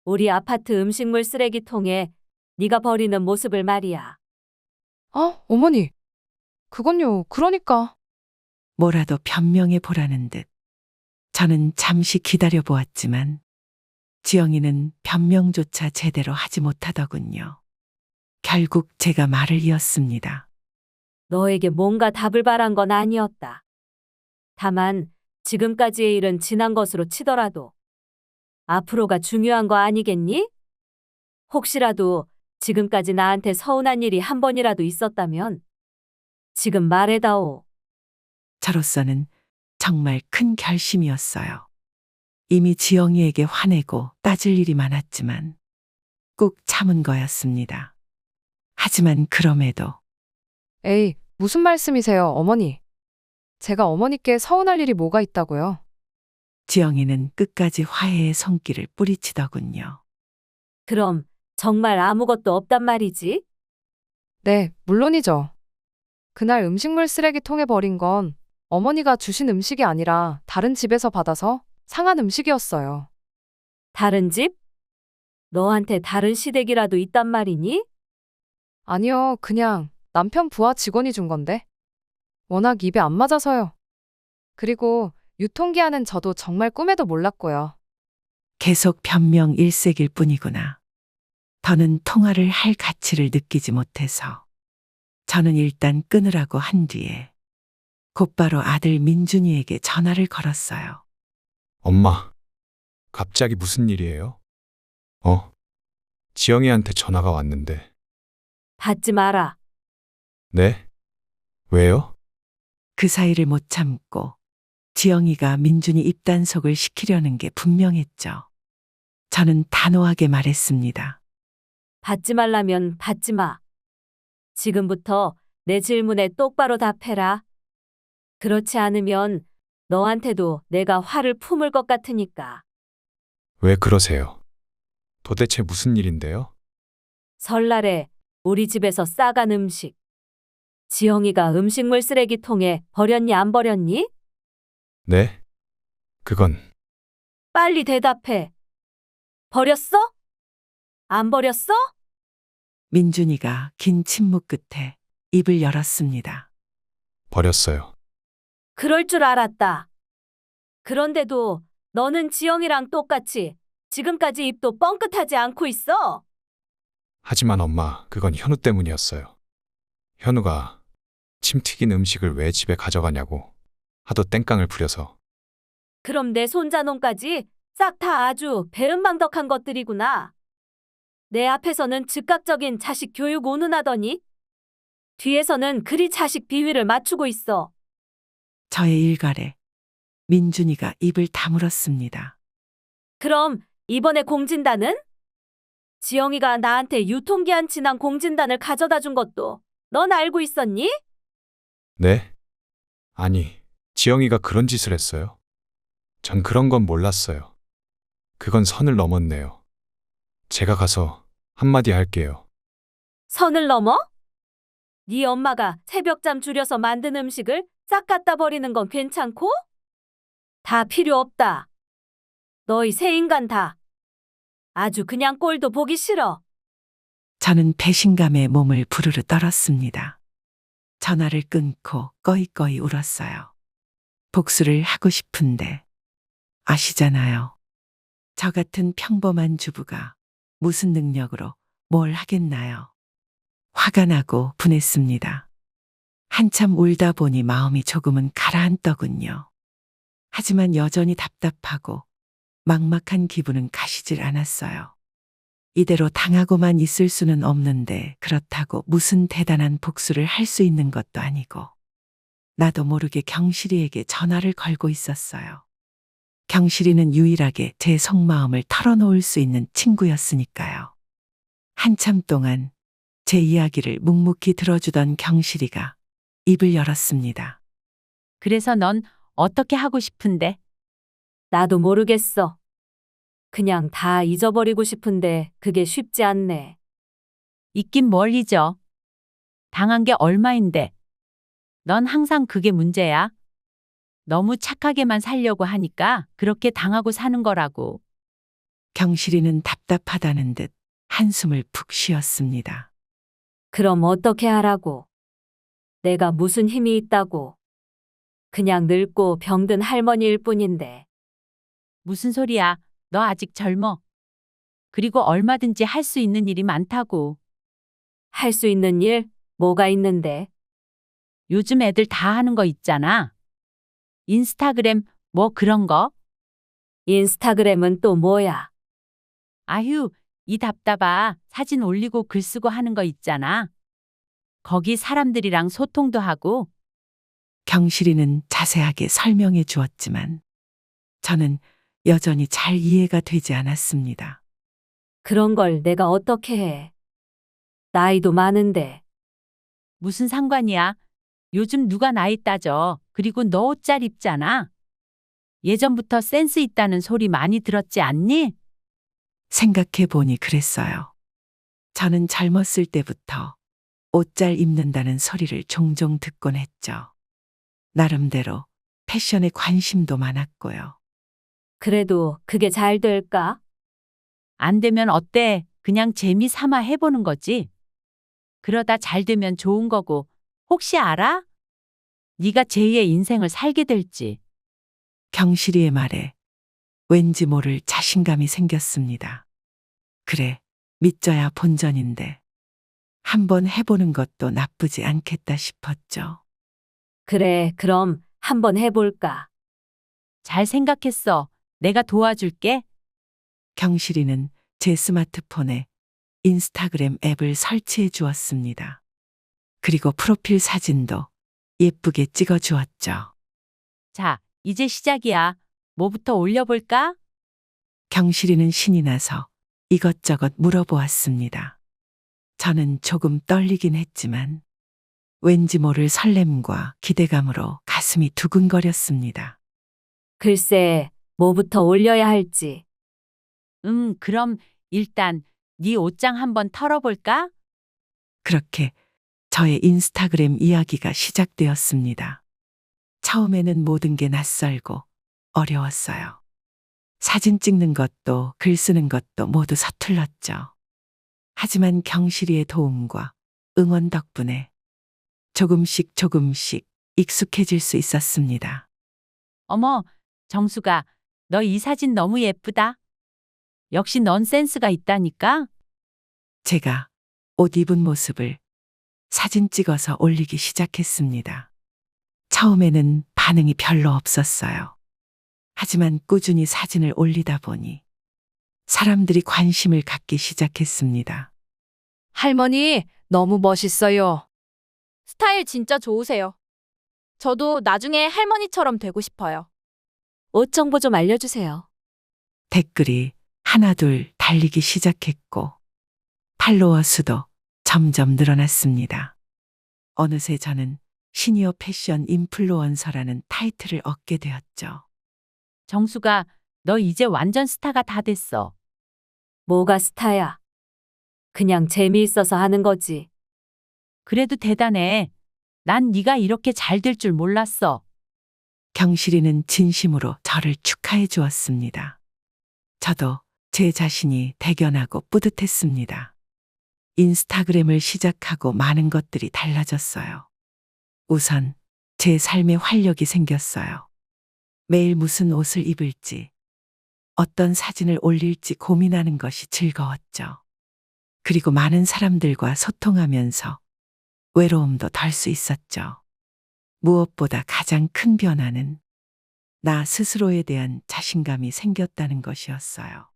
우리 아파트 음식물 쓰레기통에 네가 버리는 모습을 말이야. 아, 어머니. 그건요, 그러니까. 뭐라도 변명해 보라는 듯 저는 잠시 기다려 보았지만 지영이는 변명조차 제대로 하지 못하더군요. 결국 제가 말을 이었습니다. 너에게 뭔가 답을 바란 건 아니었다. 다만 지금까지의 일은 지난 것으로 치더라도 앞으로가 중요한 거 아니겠니? 혹시라도 지금까지 나한테 서운한 일이 한 번이라도 있었다면 지금 말해다오. 저로서는 정말 큰 결심이었어요. 이미 지영이에게 화내고 따질 일이 많았지만 꼭 참은 거였습니다. 하지만 그럼에도 에이, 무슨 말씀이세요, 어머니? 제가 어머니께 서운할 일이 뭐가 있다고요? 지영이는 끝까지 화해의 손길을 뿌리치더군요. 그럼 정말 아무것도 없단 말이지? 네, 물론이죠. 그날 음식물 쓰레기통에 버린 건 어머니가 주신 음식이 아니라 다른 집에서 받아서 상한 음식이었어요. 다른 집? 너한테 다른 시댁이라도 있단 말이니? 아니요, 그냥 남편 부하 직원이 준 건데. 워낙 입에 안 맞아서요. 그리고 유통기한은 저도 정말 꿈에도 몰랐고요. 계속 변명 일색일 뿐이구나. 더는 통화를 할 가치를 느끼지 못해서 저는 일단 끊으라고 한 뒤에 곧바로 아들 민준이에게 전화를 걸었어요. 엄마, 갑자기 무슨 일이에요? 지영이한테 전화가 왔는데. 받지 마라. 네? 왜요? 그 사이를 못 참고 지영이가 민준이 입단속을 시키려는 게 분명했죠. 저는 단호하게 말했습니다. 받지 말라면 받지 마. 지금부터 내 질문에 똑바로 답해라. 그렇지 않으면 너한테도 내가 화를 품을 것 같으니까. 왜 그러세요? 도대체 무슨 일인데요? 설날에 우리 집에서 싸간 음식. 지영이가 음식물 쓰레기통에 버렸니 안 버렸니? 네? 그건 빨리 대답해. 버렸어? 안 버렸어? 민준이가 긴 침묵 끝에 입을 열었습니다. 버렸어요. 그럴 줄 알았다. 그런데도 너는 지영이랑 똑같이 지금까지 입도 뻥끗하지 않고 있어. 하지만 엄마, 그건 현우 때문이었어요. 현우가 침 튀긴 음식을 왜 집에 가져가냐고 하도 땡깡을 부려서. 그럼 내 손자놈까지 싹 다 아주 배은망덕한 것들이구나. 내 앞에서는 즉각적인 자식 교육 운운하더니 뒤에서는 그리 자식 비위를 맞추고 있어. 저의 일갈에 민준이가 입을 다물었습니다. 그럼 이번에 공진단은? 지영이가 나한테 유통기한 지난 공진단을 가져다 준 것도 넌 알고 있었니? 네? 아니, 지영이가 그런 짓을 했어요? 전 그런 건 몰랐어요. 그건 선을 넘었네요. 제가 가서 한마디 할게요. 선을 넘어? 네 엄마가 새벽잠 줄여서 만든 음식을 싹 갖다 버리는 건 괜찮고? 다 필요 없다. 너희 새 인간 다. 아주 그냥 꼴도 보기 싫어. 저는 배신감에 몸을 부르르 떨었습니다. 전화를 끊고 꺼이꺼이 울었어요. 복수를 하고 싶은데 아시잖아요. 저 같은 평범한 주부가 무슨 능력으로 뭘 하겠나요? 화가 나고 분했습니다. 한참 울다 보니 마음이 조금은 가라앉더군요. 하지만 여전히 답답하고 막막한 기분은 가시질 않았어요. 이대로 당하고만 있을 수는 없는데 그렇다고 무슨 대단한 복수를 할 수 있는 것도 아니고 나도 모르게 경실이에게 전화를 걸고 있었어요. 경실이는 유일하게 제 속마음을 털어놓을 수 있는 친구였으니까요. 한참 동안 제 이야기를 묵묵히 들어주던 경실이가 입을 열었습니다. 그래서 넌 어떻게 하고 싶은데? 나도 모르겠어. 그냥 다 잊어버리고 싶은데 그게 쉽지 않네. 있긴 뭘 잊어. 당한 게 얼마인데. 넌 항상 그게 문제야. 너무 착하게만 살려고 하니까 그렇게 당하고 사는 거라고. 경실이는 답답하다는 듯 한숨을 푹 쉬었습니다. 그럼 어떻게 하라고? 내가 무슨 힘이 있다고? 그냥 늙고 병든 할머니일 뿐인데. 무슨 소리야. 너 아직 젊어. 그리고 얼마든지 할 수 있는 일이 많다고. 할 수 있는 일? 뭐가 있는데? 요즘 애들 다 하는 거 있잖아. 인스타그램 뭐 그런 거? 인스타그램은 또 뭐야? 아휴, 이 답답아. 사진 올리고 글 쓰고 하는 거 있잖아. 거기 사람들이랑 소통도 하고. 경실이는 자세하게 설명해 주었지만 저는 여전히 잘 이해가 되지 않았습니다. 그런 걸 내가 어떻게 해? 나이도 많은데. 무슨 상관이야? 요즘 누가 나이 따져. 그리고 너 옷 잘 입잖아. 예전부터 센스 있다는 소리 많이 들었지 않니? 생각해 보니 그랬어요. 저는 젊었을 때부터 옷 잘 입는다는 소리를 종종 듣곤 했죠. 나름대로 패션에 관심도 많았고요. 그래도 그게 잘 될까? 안 되면 어때? 그냥 재미 삼아 해보는 거지. 그러다 잘 되면 좋은 거고. 혹시 알아? 네가 제2의 인생을 살게 될지. 경실이의 말에 왠지 모를 자신감이 생겼습니다. 그래, 믿져야 본전인데 한번 해보는 것도 나쁘지 않겠다 싶었죠. 그래, 그럼 한번 해볼까? 잘 생각했어. 내가 도와줄게. 경실이는 제 스마트폰에 인스타그램 앱을 설치해 주었습니다. 그리고 프로필 사진도 예쁘게 찍어 주었죠. 자, 이제 시작이야. 뭐부터 올려볼까? 경실이는 신이 나서 이것저것 물어보았습니다. 저는 조금 떨리긴 했지만 왠지 모를 설렘과 기대감으로 가슴이 두근거렸습니다. 글쎄, 뭐부터 올려야 할지. 그럼 일단 네 옷장 한번 털어볼까? 그렇게 저의 인스타그램 이야기가 시작되었습니다. 처음에는 모든 게 낯설고 어려웠어요. 사진 찍는 것도 글 쓰는 것도 모두 서툴렀죠. 하지만 경실이의 도움과 응원 덕분에 조금씩 익숙해질 수 있었습니다. 어머, 정수가, 너 이 사진 너무 예쁘다. 역시 넌 센스가 있다니까? 제가 옷 입은 모습을 사진 찍어서 올리기 시작했습니다. 처음에는 반응이 별로 없었어요. 하지만 꾸준히 사진을 올리다 보니 사람들이 관심을 갖기 시작했습니다. 할머니, 너무 멋있어요. 스타일 진짜 좋으세요. 저도 나중에 할머니처럼 되고 싶어요. 옷 정보 좀 알려주세요. 댓글이 하나둘 달리기 시작했고 팔로워 수도 점점 늘어났습니다. 어느새 저는 시니어 패션 인플루언서라는 타이틀을 얻게 되었죠. 정수가, 너 이제 완전 스타가 다 됐어. 뭐가 스타야? 그냥 재미있어서 하는 거지. 그래도 대단해. 난 네가 이렇게 잘 될 줄 몰랐어. 경실이는 진심으로 저를 축하해 주었습니다. 저도 제 자신이 대견하고 뿌듯했습니다. 인스타그램을 시작하고 많은 것들이 달라졌어요. 우선 제 삶에 활력이 생겼어요. 매일 무슨 옷을 입을지, 어떤 사진을 올릴지 고민하는 것이 즐거웠죠. 그리고 많은 사람들과 소통하면서 외로움도 덜 수 있었죠. 무엇보다 가장 큰 변화는 나 스스로에 대한 자신감이 생겼다는 것이었어요.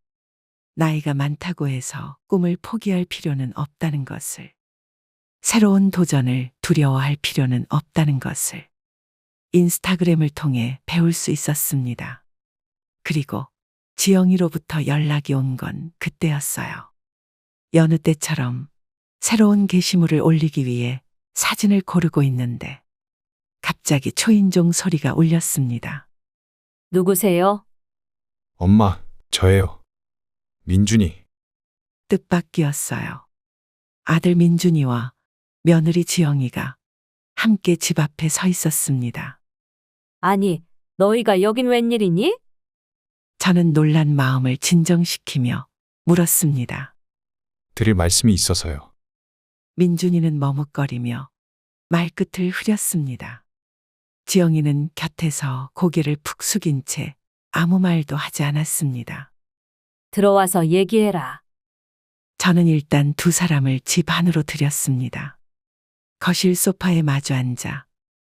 나이가 많다고 해서 꿈을 포기할 필요는 없다는 것을, 새로운 도전을 두려워할 필요는 없다는 것을 인스타그램을 통해 배울 수 있었습니다. 그리고 지영이로부터 연락이 온 건 그때였어요. 여느 때처럼 새로운 게시물을 올리기 위해 사진을 고르고 있는데 갑자기 초인종 소리가 울렸습니다. 누구세요? 엄마, 저예요. 민준이. 뜻밖이었어요. 아들 민준이와 며느리 지영이가 함께 집 앞에 서 있었습니다. 아니, 너희가 여긴 웬일이니? 저는 놀란 마음을 진정시키며 물었습니다. 드릴 말씀이 있어서요. 민준이는 머뭇거리며 말끝을 흐렸습니다. 지영이는 곁에서 고개를 푹 숙인 채 아무 말도 하지 않았습니다. 들어와서 얘기해라. 저는 일단 두 사람을 집 안으로 들였습니다. 거실 소파에 마주 앉아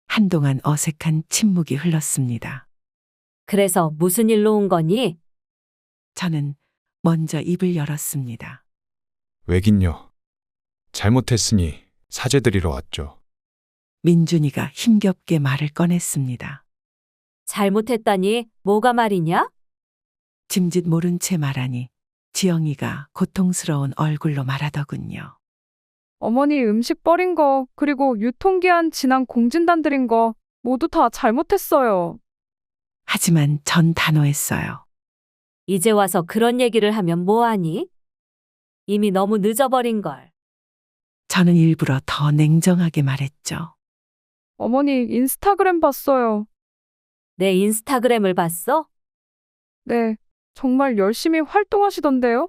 한동안 어색한 침묵이 흘렀습니다. 그래서 무슨 일로 온 거니? 저는 먼저 입을 열었습니다. 왜긴요. 잘못했으니 사죄드리러 왔죠. 민준이가 힘겹게 말을 꺼냈습니다. 잘못했다니 뭐가 말이냐? 짐짓 모른 채 말하니 지영이가 고통스러운 얼굴로 말하더군요. 어머니 음식 버린 거, 그리고 유통기한 지난 공진단 드린 거 모두 다 잘못했어요. 하지만 전 단호했어요. 이제 와서 그런 얘기를 하면 뭐하니? 이미 너무 늦어버린걸. 저는 일부러 더 냉정하게 말했죠. 어머니 인스타그램 봤어요. 내 인스타그램을 봤어? 네, 정말 열심히 활동하시던데요?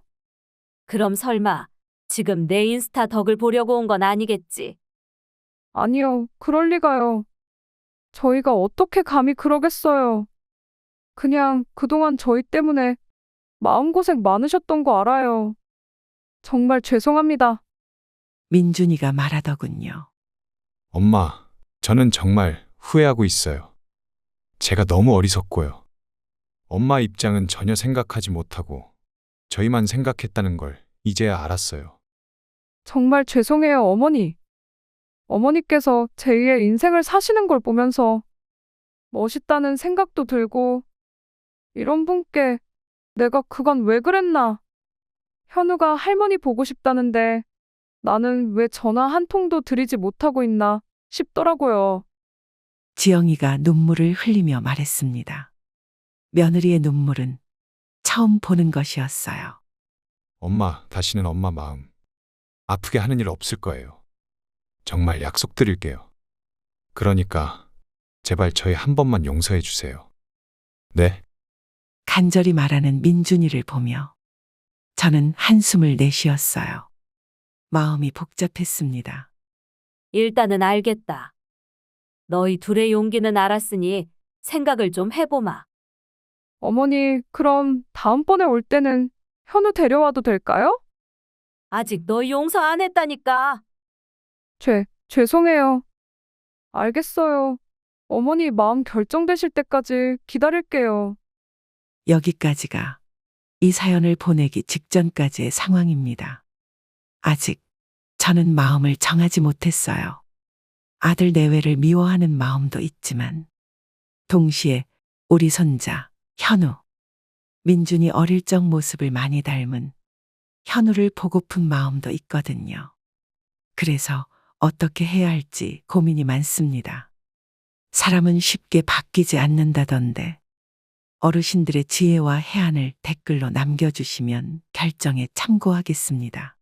그럼 설마 지금 내 인스타 덕을 보려고 온 건 아니겠지? 아니요, 그럴 리가요. 저희가 어떻게 감히 그러겠어요. 그냥 그동안 저희 때문에 마음고생 많으셨던 거 알아요. 정말 죄송합니다. 민준이가 말하더군요. 엄마, 저는 정말 후회하고 있어요. 제가 너무 어리석고요. 엄마 입장은 전혀 생각하지 못하고 저희만 생각했다는 걸 이제야 알았어요. 정말 죄송해요, 어머니. 어머니께서 제2의 인생을 사시는 걸 보면서 멋있다는 생각도 들고, 이런 분께 내가 그간 왜 그랬나? 현우가 할머니 보고 싶다는데 나는 왜 전화 한 통도 드리지 못하고 있나 싶더라고요. 지영이가 눈물을 흘리며 말했습니다. 며느리의 눈물은 처음 보는 것이었어요. 엄마, 다시는 엄마 마음 아프게 하는 일 없을 거예요. 정말 약속드릴게요. 그러니까 제발 저희 한 번만 용서해 주세요. 네? 간절히 말하는 민준이를 보며 저는 한숨을 내쉬었어요. 마음이 복잡했습니다. 일단은 알겠다. 너희 둘의 용기는 알았으니 생각을 좀 해보마. 어머니, 그럼 다음번에 올 때는 현우 데려와도 될까요? 아직 너희 용서 안 했다니까. 죄송해요. 알겠어요. 어머니 마음 결정되실 때까지 기다릴게요. 여기까지가 이 사연을 보내기 직전까지의 상황입니다. 아직 저는 마음을 정하지 못했어요. 아들 내외를 미워하는 마음도 있지만 동시에 우리 손자 현우, 민준이 어릴 적 모습을 많이 닮은 현우를 보고픈 마음도 있거든요. 그래서 어떻게 해야 할지 고민이 많습니다. 사람은 쉽게 바뀌지 않는다던데 어르신들의 지혜와 해안을 댓글로 남겨주시면 결정에 참고하겠습니다.